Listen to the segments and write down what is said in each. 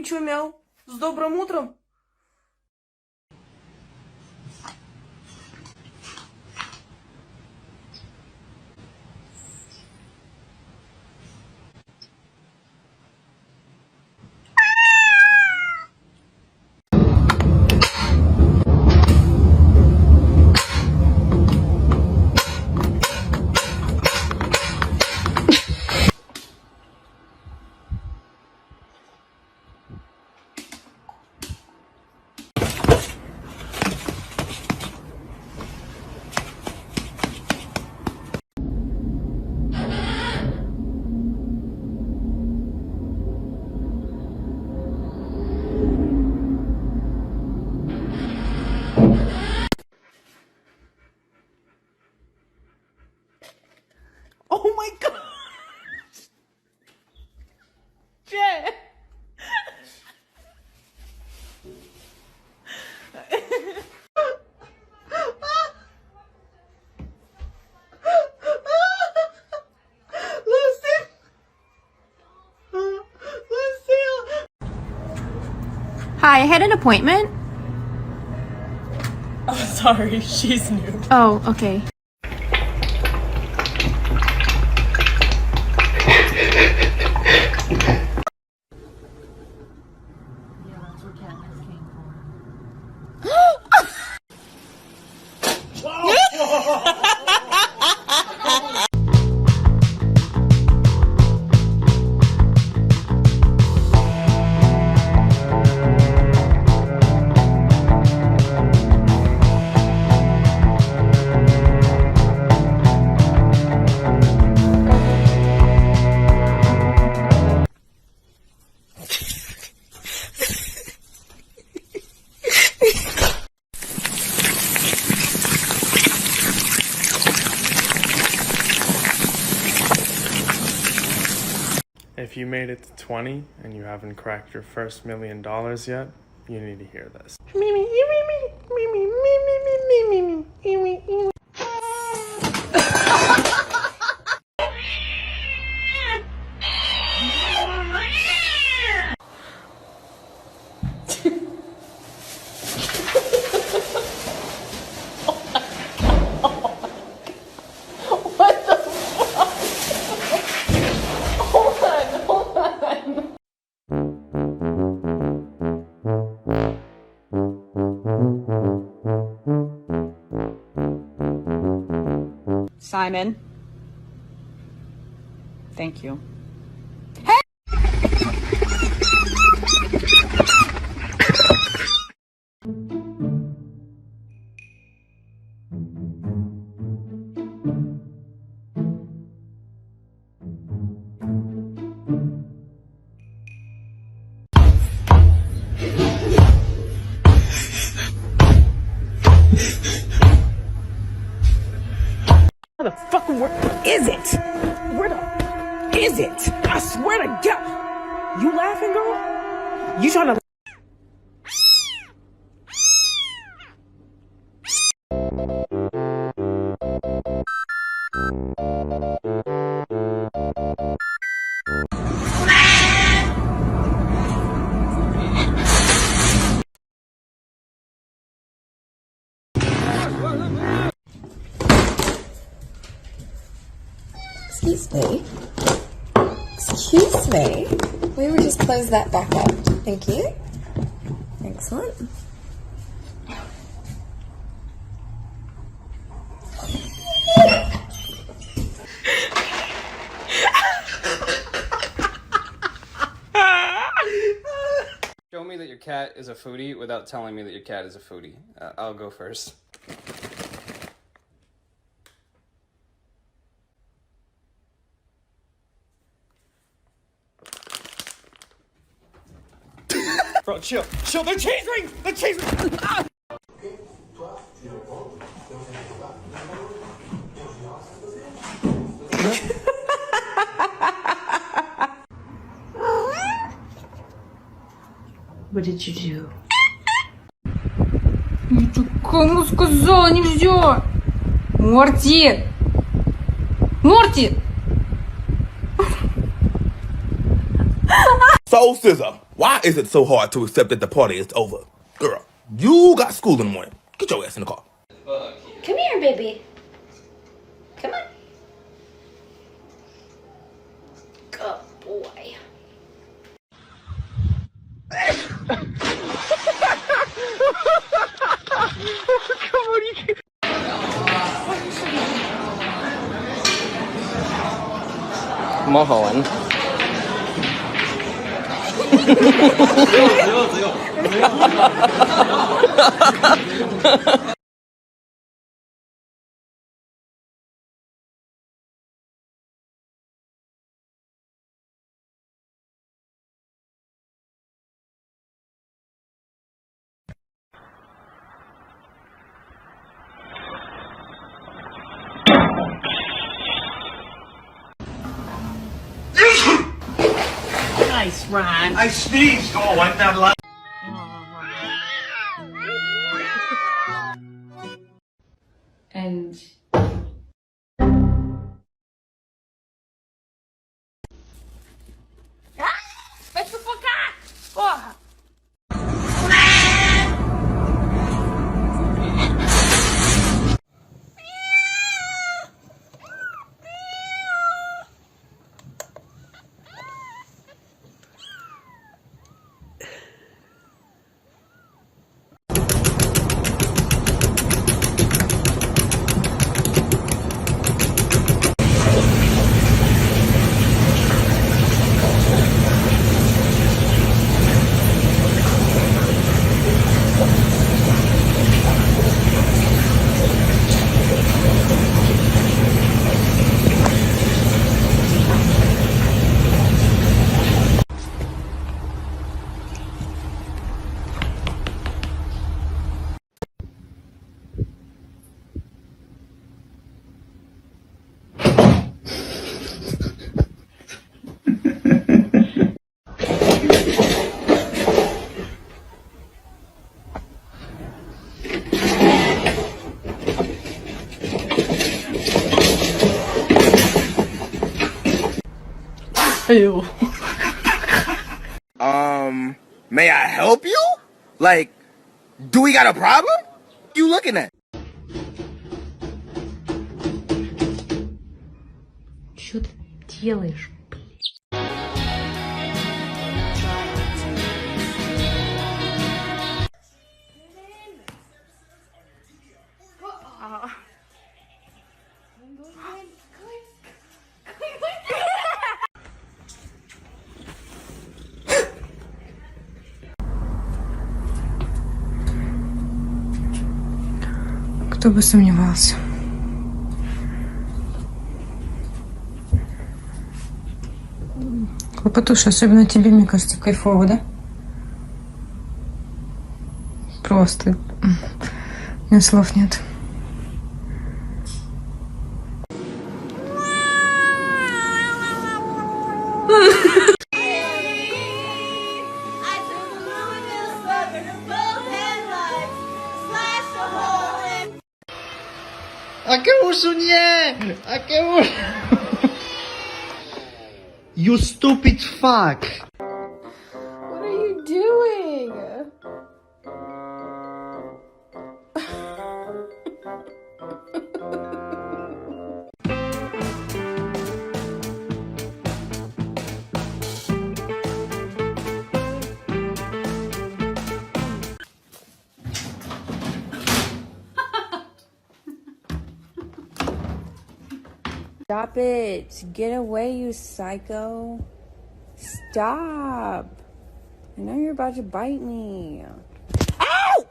чё, мяу? С добрым утром? Oh my god! Jet! Hi, I had an appointment. Oh, sorry, she's new. Oh, okay. If you made it to 20 and you haven't cracked your first $1 million yet, you need to hear this. What the fuck? Hold on. Simon. Thank you. Where the fuck is it? Where the is it? I swear to God. You laughing, girl? You trying to Excuse me. Excuse me. We will just close that back up. Thank you. Excellent. Show me that your cat is a foodie without telling me that your cat is a foodie. I'll go first. Bro, chill. Chill. They're chasing! They're chasing! Ah! What did you do? Я тебе кому сказала, нельзя! Морти! Морти! Soul Scissor. Why is it so hard to accept that the party is over? Girl, you got school in the morning. Get your ass in the car. Come here, baby. Come on. Good boy. Mo hậu ảnh. Nice, Ryan. I sneezed. Oh, I'm not allowed. And Vai sufocar! Porra! Ew. May I help you? Like, do we got a problem? You looking at? что ты делаешь? Кто бы сомневался. Хлопотуша, особенно тебе, мне кажется, кайфово, да? Просто. У меня слов нет. А кого не? А кого? You stupid fuck. What are you doing? Stop it. Get away, you psycho. Stop. I know you're about to bite me. Ow!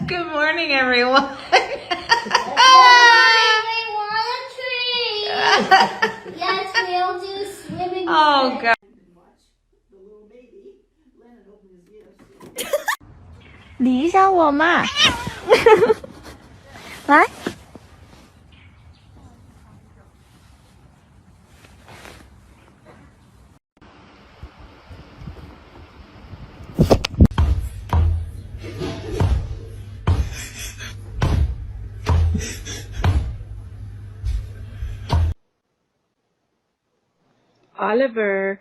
Good morning, everyone. Yes, we'll do swimming. Oh, God. 理一下我嘛，来。Oliver.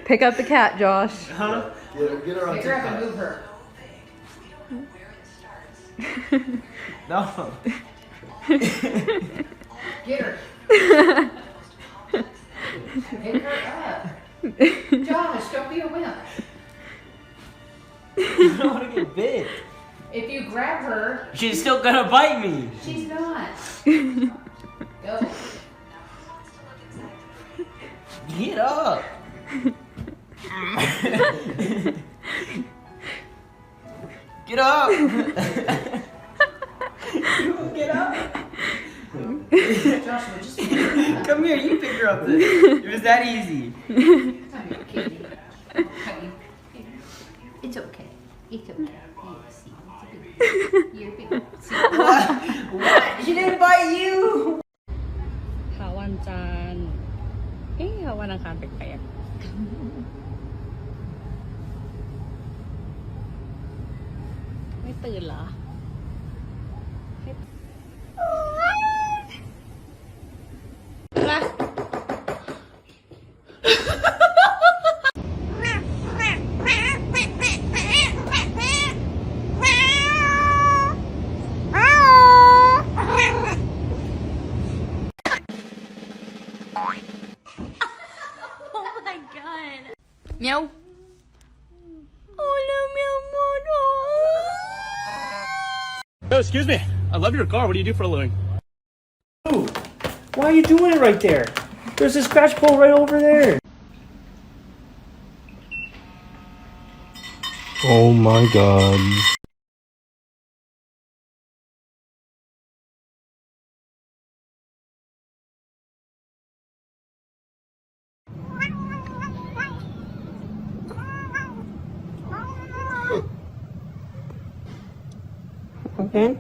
Pick up the cat, Josh. Get her on TikTok. and move her. No. Get her. Pick her up. Josh, don't be a wimp. I don't want to get bit. If you grab her, She's still gonna bite me. she's not. Go. Get up. Get up. Get up. Joshua, just pick her up. Come here, you pick her up then. It was that easy. Come here, kitty. It's okay. It's okay. You're a big girl. See? What? She didn't bite you. ข่าววันจันทร์ข่าววันอังคารแปลกๆไม่ตื่นเหรอ Meow. Hola, mi amor. Oh, excuse me. I love your car. What do you do for a living? Ooh, why are you doing it right there? There's a scratch pole right over there. Oh my god. Okay.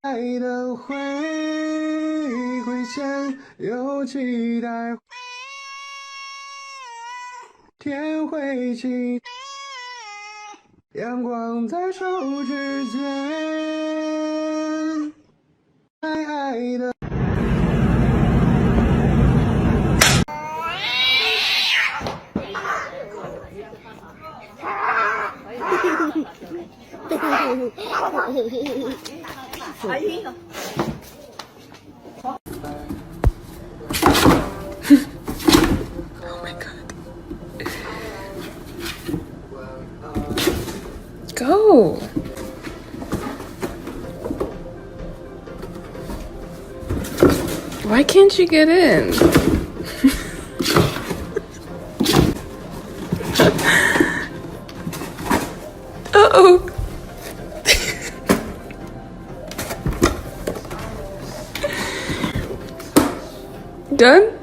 爱的会先有期待，天会晴，阳光在手指间，爱的。Oh my god. Go. Why can't you get in? Uh-oh. Done?